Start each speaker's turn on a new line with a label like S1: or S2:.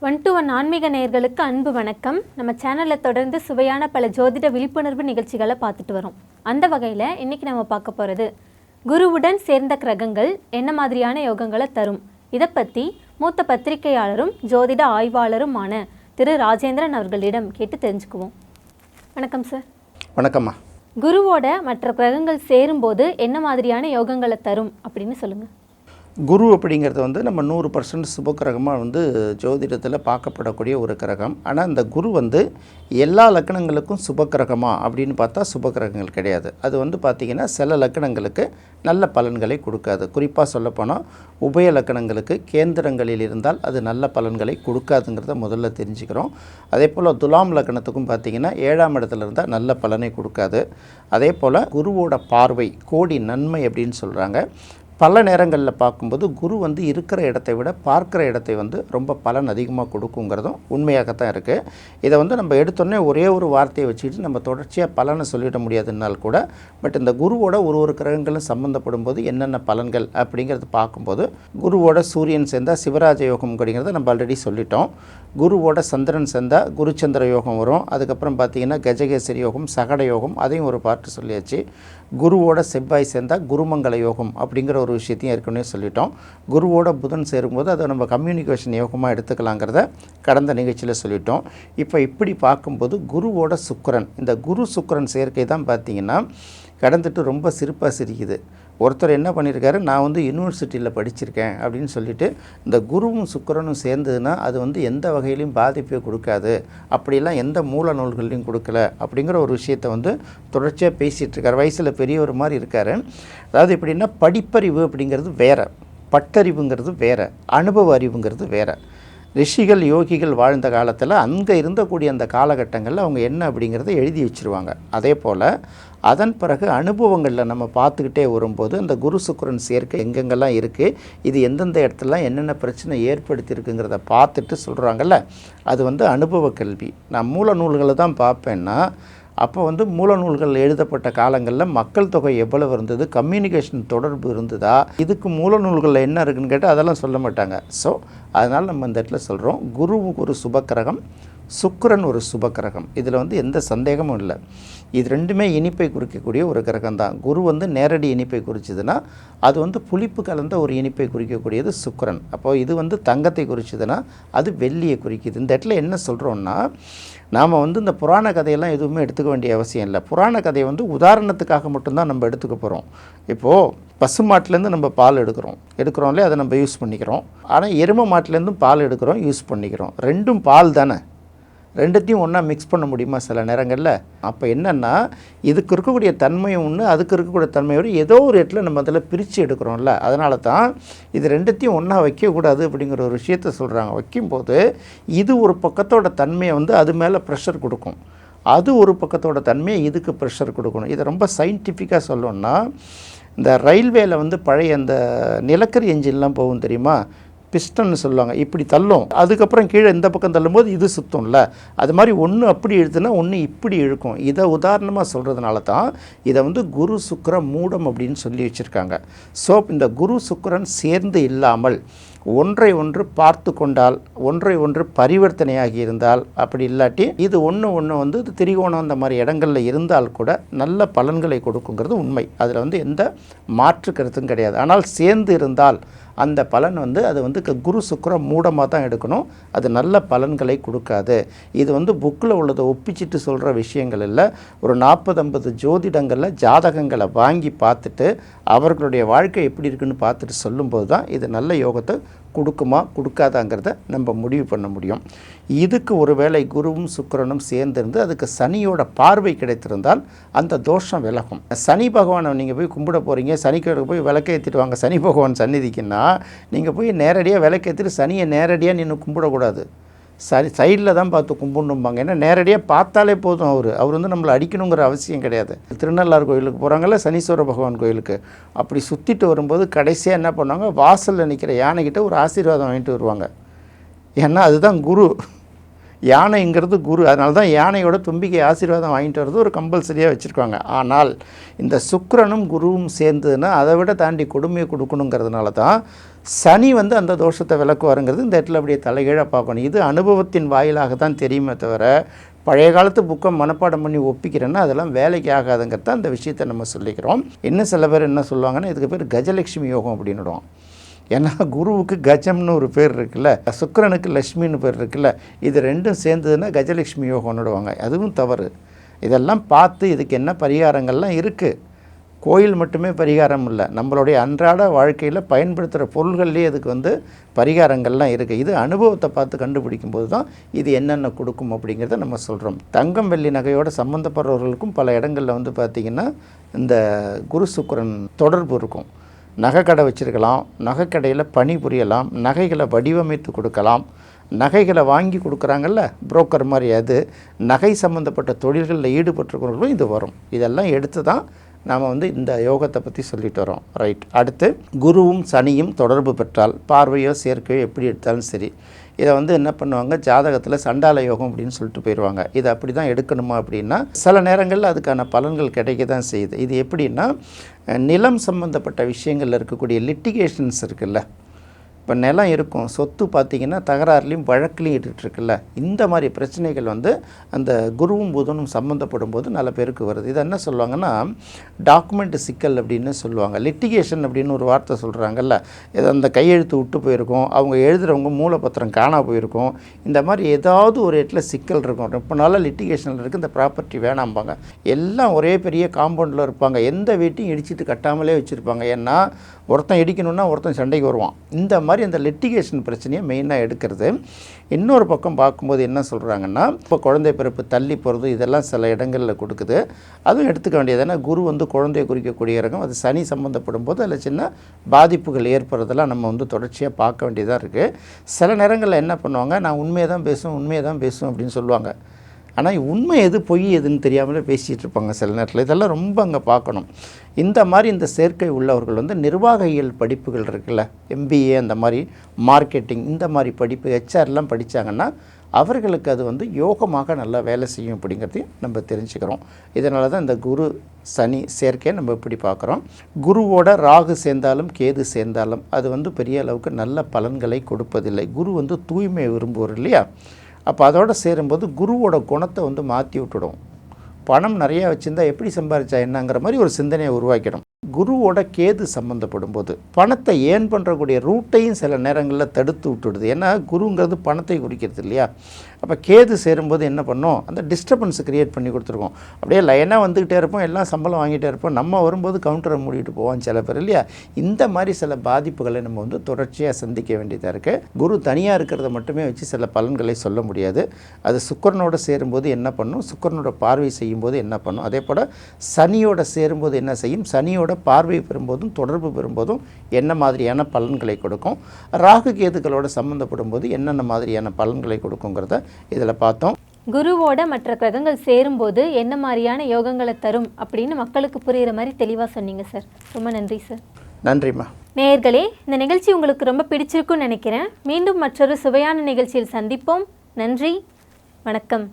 S1: 1-to-1 ஆன்மீக நேயர்களுக்கு அன்பு வணக்கம். நம்ம சேனலில் தொடர்ந்து சுவையான பல ஜோதிட விழிப்புணர்வு நிகழ்ச்சிகளை பார்த்துட்டு வரோம். அந்த வகையில் இன்றைக்கி நம்ம பார்க்க போகிறது குருவுடன் சேர்ந்த கிரகங்கள் என்ன மாதிரியான யோகங்களை தரும். இதை பற்றி மூத்த பத்திரிகையாளரும் ஜோதிட ஆய்வாளருமான திரு ராஜேந்திரன் அவர்களிடம் கேட்டு தெரிஞ்சுக்குவோம். வணக்கம் சார்.
S2: வணக்கம்மா.
S1: குருவோட மற்ற கிரகங்கள் சேரும்போது என்ன மாதிரியான யோகங்களை தரும் அப்படின்னு சொல்லுங்கள்.
S2: குரு அப்படிங்கிறது நம்ம 100% சுபக்கிரகமாக ஜோதிடத்தில் பார்க்கப்படக்கூடிய ஒரு கிரகம். ஆனால் அந்த குரு எல்லா லக்கணங்களுக்கும் சுபக்கிரகமா அப்படின்னு பார்த்தா சுபக்கிரகங்கள் கிடையாது. அது பார்த்திங்கன்னா சில லக்கணங்களுக்கு நல்ல பலன்களை கொடுக்காது. குறிப்பாக சொல்லப்போனால் உபய லக்கணங்களுக்கு கேந்திரங்களில் இருந்தால் அது நல்ல பலன்களை கொடுக்காதுங்கிறத முதல்ல தெரிஞ்சுக்கிறோம். அதே போல் துலாம் லக்கணத்துக்கும் பார்த்திங்கன்னா 7ஆம் இடத்துல இருந்தால் நல்ல பலனை கொடுக்காது. அதே போல் குருவோட பார்வை கோடி நன்மை அப்படின்னு சொல்கிறாங்க. பல நேரங்களில் பார்க்கும்போது குரு இருக்கிற இடத்தை விட பார்க்குற இடத்தை ரொம்ப பலன் அதிகமாக கொடுக்குங்கிறதும் உண்மையாகத்தான் இருக்குது. இதை நம்ம எடுத்தோடனே ஒரே ஒரு வார்த்தையை வச்சுக்கிட்டு நம்ம தொடர்ச்சியாக பலனை சொல்லிட முடியாதுன்னால் கூட, பட் இந்த குருவோட ஒரு கிரகங்களும் சம்மந்தப்படும் போது என்னென்ன பலன்கள் அப்படிங்கிறது பார்க்கும்போது, குருவோட சூரியன் சேர்ந்தால் சிவராஜ யோகம் அப்படிங்கிறத நம்ம ஆல்ரெடி சொல்லிட்டோம். குருவோட சந்திரன் சேர்ந்தால் குருச்சந்திர யோகம் வரும். அதுக்கப்புறம் பார்த்திங்கன்னா கஜகேசரி யோகம், சகட யோகம், அதையும் ஒரு பாட்டு சொல்லியாச்சு. குருவோட செவ்வாய் சேர்ந்தால் குருமங்கல யோகம் அப்படிங்கிற ஒரு விஷயத்தையும் ஏற்கனவே சொல்லிட்டோம். குருவோட புதன் சேரும்போது அதை நம்ம கம்யூனிகேஷன் யோகமாக எடுத்துக்கலாங்கிறத கடந்த நிகழ்ச்சியில் சொல்லிட்டோம். இப்போ இப்படி பார்க்கும்போது குருவோட சுக்கிரன், இந்த குரு சுக்கிரன் சேர்க்கை தான் பார்த்திங்கன்னா கடந்துட்டு ரொம்ப சிறப்பாக சிரிக்குது. ஒருத்தர் என்ன பண்ணியிருக்காரு, நான் யூனிவர்சிட்டியில் படிச்சிருக்கேன் அப்படின்னு சொல்லிட்டு இந்த குருவும் சுக்கிரனும் சேர்ந்ததுன்னா அது எந்த வகையிலையும் பாதிப்பை கொடுக்காது, அப்படிலாம் எந்த மூல நூல்களையும் கொடுக்கல அப்படிங்கிற ஒரு விஷயத்தை தொடர்ச்சியாக பேசிகிட்ருக்கார். வயசில் பெரியவர் மாதிரி இருக்கார். அதாவது எப்படின்னா, படிப்பறிவு அப்படிங்கிறது வேறு, பட்டறிவுங்கிறது வேறு, அனுபவ அறிவுங்கிறது வேறு. ரிஷிகள் யோகிகள் வாழ்ந்த காலத்தில் அங்கே இருந்தக்கூடிய அந்த காலகட்டங்களில் அவங்க என்ன அப்படிங்கிறத எழுதி வச்சுருவாங்க. அதே போல் அதன் பிறகு அனுபவங்களில் நம்ம பார்த்துக்கிட்டே வரும்போது அந்த குரு சுக்கிரன் சேர்க்கை எங்கெங்கெல்லாம் இருக்குது, இது எந்தெந்த இடத்துலலாம் என்னென்ன பிரச்சனை ஏற்படுத்தியிருக்குங்கிறத பார்த்துட்டு சொல்கிறாங்கல்ல, அது அனுபவ கல்வி. நான் மூல நூல்களை தான் பார்ப்பேன்னா, அப்போ மூல நூல்கள் எழுதப்பட்ட காலங்களில் மக்கள் தொகை எவ்வளவு இருந்தது, கம்யூனிகேஷன் தொடர்பு இருந்ததா, இதுக்கு மூல நூல்களில் என்ன இருக்குதுன்னு கேட்டால் அதெல்லாம் சொல்ல மாட்டாங்க. ஸோ அதனால் நம்ம இந்த இடத்துல சொல்கிறோம், குரு ஒரு சுபக்கிரகம், சுக்கிரன் ஒரு சுபக்கிரகம். இதில் எந்த சந்தேகமும் இல்லை. இது ரெண்டுமே இனிப்பை குறிக்கக்கூடிய ஒரு கிரகம் தான். குரு நேரடி இனிப்பை குறிச்சதுன்னா அது புளிப்பு கலந்த ஒரு இனிப்பை குறிக்கக்கூடியது சுக்கிரன். அப்போது இது தங்கத்தை குறிச்சதுன்னா அது வெள்ளியை குறிக்குது. இந்த இடத்துல என்ன சொல்கிறோன்னா, நாம் இந்த புராண கதையெல்லாம் எதுவுமே எடுத்துக்க வேண்டிய அவசியம் இல்லை. புராண கதையை உதாரணத்துக்காக மட்டும்தான் நம்ம எடுத்துக்க போகிறோம். இப்போது பசுமாட்டிலேருந்து நம்ம பால் எடுக்கிறோம்லே, அதை நம்ம யூஸ் பண்ணிக்கிறோம். ஆனால் எருமை மாட்டிலேருந்தும் பால் எடுக்கிறோம், யூஸ் பண்ணிக்கிறோம். ரெண்டும் பால் தானே, ரெண்டுத்தையும் ஒன்றா மிக்ஸ் பண்ண முடியுமா சில நேரங்களில்? அப்போ என்னென்னா, இதுக்கு இருக்கக்கூடிய தன்மையும் ஒன்று, அதுக்கு இருக்கக்கூடிய தன்மையோடு ஏதோ ஒரு இடத்துல நம்ம அதில் பிரித்து எடுக்கிறோம்ல. அதனால தான் இது ரெண்டுத்தையும் ஒன்றா வைக்கக்கூடாது அப்படிங்கிற ஒரு விஷயத்த சொல்கிறாங்க. வைக்கும்போது இது ஒரு பக்கத்தோட தன்மையை அது மேலே ப்ரெஷர் கொடுக்கும், அது ஒரு பக்கத்தோட தன்மையை இதுக்கு ப்ரெஷர் கொடுக்கணும். இதை ரொம்ப சயின்டிஃபிக்காக சொல்லணும்னா, இந்த ரயில்வேயில் பழைய அந்த நிலக்கரி என்ஜின்லாம் போகும் தெரியுமா, பிஸ்டன்னு சொல்லுவாங்க, இப்படி தள்ளும், அதுக்கப்புறம் கீழே இந்த பக்கம் தள்ளும்போது இது சுத்தம்ல, அது மாதிரி ஒன்று அப்படி இழுத்துனா ஒன்று இப்படி இழுக்கும். இதை உதாரணமாக சொல்கிறதுனால தான் இதை குரு சுக்கிர மூடம் அப்படின்னு சொல்லி வச்சுருக்காங்க. ஸோ இந்த குரு சுக்கிரன் சேர்ந்து இல்லாமல் ஒன்றை ஒன்று பார்த்து கொண்டால், ஒன்றை ஒன்று பரிவர்த்தனையாகி இருந்தால், அப்படி இல்லாட்டி இது ஒன்று இது திரிகோணம் அந்த மாதிரி இடங்களில் இருந்தால் கூட நல்ல பலன்களை கொடுக்குங்கிறது உண்மை. அதில் எந்த மாற்று கருத்தும் கிடையாது. ஆனால் சேர்ந்து இருந்தால் அந்த பலன் அது குரு சுக்கிர மூடமாக தான் எடுக்கணும், அது நல்ல பலன்களை கொடுக்காது. இது புக்கில் உள்ளதை ஒப்பிச்சிட்டு சொல்கிற விஷயங்கள் இல்லை. ஒரு 40-50 ஜோதிடங்களில் ஜாதகங்களை வாங்கி பார்த்துட்டு அவர்களுடைய வாழ்க்கை எப்படி இருக்குன்னு பார்த்துட்டு சொல்லும்போது தான் இது நல்ல யோகத்தை கொடுக்குமா கொடுக்காதாங்கிறத நம்ம முடிவு பண்ண முடியும். இதுக்கு ஒரு வேளை குருவும் சுக்கிரனும் சேர்ந்திருந்து அதுக்கு சனியோட பார்வை கிடைத்திருந்தால் அந்த தோஷம் விலகும். சனி பகவானை நீங்கள் போய் கும்பிட போகிறீங்க, சனிக்கிழமை போய் விளக்கேற்றிட்டு வாங்க சனி பகவான் சந்நிதிக்குன்னா, நீங்கள் போய் நேரடியாக விளக்கேற்றிட்டு சனியை நேரடியாக நின்று கும்பிடக்கூடாது. சைடில் தான் பார்த்து கும்பிடணும்பாங்க. ஏன்னா நேரடியாக பார்த்தாலே போதும், அவர் நம்மளை அடிக்கணுங்கிற அவசியம் கிடையாது. திருநள்ளாறு கோயிலுக்கு போகிறாங்கல்ல, சனீஸ்வர பகவான் கோயிலுக்கு, அப்படி சுற்றிட்டு வரும்போது கடைசியாக என்ன பண்ணுவாங்க, வாசலில் நிற்கிற யானைக்கிட்ட ஒரு ஆசீர்வாதம் வாங்கிட்டு வருவாங்க. ஏன்னா அதுதான் குரு. யானைங்கிறது குரு, அதனால தான் யானையோட தும்பிக்கை ஆசீர்வாதம் வாங்கிட்டு வர்றது ஒரு கம்பல்சரியாக வச்சுருக்காங்க. ஆனால் இந்த சுக்கிரனும் குருவும் சேர்ந்ததுன்னா அதை விட தாண்டி கொடுமையை கொடுக்கணுங்கிறதுனால தான் சனி வந்து அந்த தோஷத்தை விளக்குவாருங்கிறது இந்த இடத்துல அப்படியே தலைகீழாக பார்க்கணும். இது அனுபவத்தின் வாயிலாக தான் தெரியுமே தவிர பழைய காலத்து புக்கை மனப்பாடம் பண்ணி ஒப்பிக்கிறேன்னா அதெல்லாம் வேலைக்கு ஆகாதுங்கிறத அந்த விஷயத்தை நம்ம சொல்லிக்கிறோம். இன்னும் சில பேர் என்ன சொல்லுவாங்கன்னா, இதுக்கு பேர் கஜலட்சுமி யோகம் அப்படின்னுடுவோம். ஏன்னா குருவுக்கு கஜம்னு ஒரு பேர் இருக்குல்ல, சுக்கிரனுக்கு லட்சுமின்னு பேர் இருக்குல்ல, இது ரெண்டும் சேர்ந்ததுன்னா கஜலட்சுமி யோகம்னுடுவாங்க. அதுவும் தவறு. இதெல்லாம் பார்த்து இதுக்கு என்ன பரிகாரங்கள்லாம் இருக்குது. கோயில் மட்டுமே பரிகாரம் இல்லை, நம்மளுடைய அன்றாட வாழ்க்கையில் பயன்படுத்துகிற பொருள்கள்லேயே இதுக்கு வந்து பரிகாரங்கள்லாம் இருக்குது. இது அனுபவத்தை பார்த்து கண்டுபிடிக்கும் போது தான் இது என்னென்ன கொடுக்கும் அப்படிங்கிறத நம்ம சொல்கிறோம். தங்கம் வெள்ளி நகையோடு சம்மந்தப்படுறவர்களுக்கும் பல இடங்களில் வந்து பார்த்திங்கன்னா இந்த குரு சுக்கிரன் தொடர்பு இருக்கும். நகைக்கடை வச்சுருக்கலாம், நகைக்கடையில் பணி புரியலாம், நகைகளை வடிவமைத்து கொடுக்கலாம், நகைகளை வாங்கி கொடுக்குறாங்கல்ல புரோக்கர் மாதிரி, அது நகை சம்மந்தப்பட்ட தொழில்களில் ஈடுபட்டிருக்கிறவர்களும் இது வரும். இதெல்லாம் எடுத்து தான் நாம் வந்து இந்த யோகத்தை பற்றி சொல்லிட்டு வரோம். ரைட். அடுத்து குருவும் சனியும் தொடர்பு பெற்றால் பார்வையோ சேர்க்கையோ எப்படி எடுத்தாலும் சரி, இதை வந்து என்ன பண்ணுவாங்க, ஜாதகத்தில் சண்டால யோகம் அப்படின்னு சொல்லிட்டு போயிடுவாங்க. இதை அப்படி தான் எடுக்கணுமா அப்படின்னா சில நேரங்களில் அதுக்கான பலன்கள் கிடைக்க தான் செய்யுது. இது எப்படின்னா, நிலம் சம்மந்தப்பட்ட விஷயங்களில் இருக்கக்கூடிய லிட்டிகேஷன்ஸ் இருக்குல்ல, இப்போ நிலம் இருக்கும், சொத்து பார்த்திங்கன்னா தகராறுலையும் வழக்குலையும் இட்டுருக்குல்ல, இந்த மாதிரி பிரச்சனைகள் வந்து அந்த குருவும் புதனும் சம்மந்தப்படும் போது நல்ல பேருக்கு வருது. இதை என்ன சொல்லுவாங்கன்னா டாக்குமெண்ட் சிக்கல் அப்படின்னு சொல்லுவாங்க. லிட்டிகேஷன் அப்படின்னு ஒரு வார்த்தை சொல்கிறாங்கல்ல, இது அந்த கையெழுத்து விட்டு போயிருக்கும், அவங்க எழுதுகிறவங்க மூலப்பத்திரம் காணா போயிருக்கும், இந்த மாதிரி ஏதாவது ஒரு இடத்துல சிக்கல் இருக்கும். ரொம்ப நாளாக லிட்டிகேஷனில் இருக்குது, இந்த ப்ராப்பர்ட்டி வேணாம்பாங்க. எல்லாம் ஒரே பெரிய காம்பவுண்டில் இருப்பாங்க, எந்த வீட்டையும் இடிச்சிட்டு கட்டாமலே வச்சுருப்பாங்க. ஏன்னா ஒருத்தன் இடிக்கணுன்னா ஒருத்தன் சண்டைக்கு வருவான். இந்த மாதிரி அந்த லிட்டிகேஷன் பிரச்சனையை மெயினாக எடுக்கிறது. இன்னொரு பக்கம் பார்க்கும்போது என்ன சொல்கிறாங்கன்னா, இப்போ குழந்தை பிறப்பு தள்ளி போகிறது இதெல்லாம் சில இடங்களில் கொடுக்குது. அதுவும் எடுத்துக்க வேண்டியது. ஏன்னா குரு வந்து குழந்தைய குறிக்கக்கூடிய ரகம், அது சனி சம்மந்தப்படும் போது அதில் சின்ன பாதிப்புகள் ஏற்படுறதெல்லாம் நம்ம வந்து தொடர்ச்சியாக பார்க்க வேண்டியதாக இருக்குது. சில நேரங்களில் என்ன பண்ணுவாங்க, நான் உண்மையை தான் பேசுவேன் அப்படின்னு சொல்லுவாங்க. ஆனால் உண்மை எது பொய் எதுன்னு தெரியாமலே பேசிகிட்டு இருப்பாங்க சில நேரத்தில். இதெல்லாம் ரொம்ப அங்கே பார்க்கணும். இந்த மாதிரி இந்த சேர்க்கை உள்ளவர்கள் வந்து நிர்வாகியல் படிப்புகள் இருக்குல்ல, MBA அந்த மாதிரி, மார்க்கெட்டிங் இந்த மாதிரி படிப்பு, HRலாம் படித்தாங்கன்னா அவர்களுக்கு அது வந்து யோகமாக நல்லா வேலை செய்யும் அப்படிங்கிறதையும் நம்ம தெரிஞ்சுக்கிறோம். இதனால தான் இந்த குரு சனி சேர்க்கையை நம்ம இப்படி பார்க்குறோம். குருவோட ராகு சேர்ந்தாலும் கேது சேர்ந்தாலும் அது வந்து பெரிய அளவுக்கு நல்ல பலன்களை கொடுப்பதில்லை. குரு வந்து தூய்மையை விரும்புவார் இல்லையா, அப்போ அதோடு சேரும்போது குருவோட குணத்தை வந்து மாற்றி விட்டுடும். பணம் நிறையா வச்சுருந்தா எப்படி சம்பாதிச்சா என்னங்கிற மாதிரி ஒரு சிந்தனையை உருவாக்கிடும். குருவோட கேது சம்மந்தப்படும் போது பணத்தை ஏன் பண்ணுறக்கூடிய ரூட்டையும் சில நேரங்களில் தடுத்து விட்டுடுது. ஏன்னா குருங்கிறது பணத்தை குறிக்கிறது இல்லையா. அப்போ கேது சேரும்போது என்ன பண்ணோம், அந்த டிஸ்டர்பன்ஸை க்ரியேட் பண்ணி கொடுத்துருக்கோம். அப்படியே லைனாக வந்துக்கிட்டே இருப்போம், எல்லாம் சம்பளம் வாங்கிட்டே இருப்போம், நம்ம வரும்போது கவுண்டரை மூடிட்டு போவோம் சில பேர் இல்லையா. இந்த மாதிரி சில பாதிப்புகளை நம்ம வந்து தொடர்ச்சியாக சந்திக்க வேண்டியதாக இருக்குது. குரு தனியாக இருக்கிறத மட்டுமே வச்சு சில பலன்களை சொல்ல முடியாது. அது சுக்கிரனோட சேரும்போது என்ன பண்ணும், சுக்கிரனோட பார்வை செய்யும்போது என்ன பண்ணும், அதே போல் சனியோட சேரும்போது என்ன செய்யும், சனியோட பார்வை பெறும்போதும் தொடர்பு பெறும்போதும் என்ன மாதிரியான பலன்களை கொடுக்கும், ராகு கேதுகளோட சம்மந்தப்படும் போது என்னென்ன மாதிரியான பலன்களை கொடுக்குங்கிறத இதில் பார்த்தோம்.
S1: குருவோட மற்ற கிரகங்கள் சேரும்போது என்ன மாதிரியான யோகங்களை தரும் அப்படின்னு மக்களுக்கு புரிகிற மாதிரி தெளிவாக சொன்னீங்க சார். ரொம்ப நன்றி சார்.
S2: நன்றிம்மா.
S1: நேயர்களே, இந்த நிகழ்ச்சி உங்களுக்கு ரொம்ப பிடிச்சிருக்குன்னு நினைக்கிறேன். மீண்டும் மற்றொரு சுவையான நிகழ்ச்சியில் சந்திப்போம். நன்றி, வணக்கம்.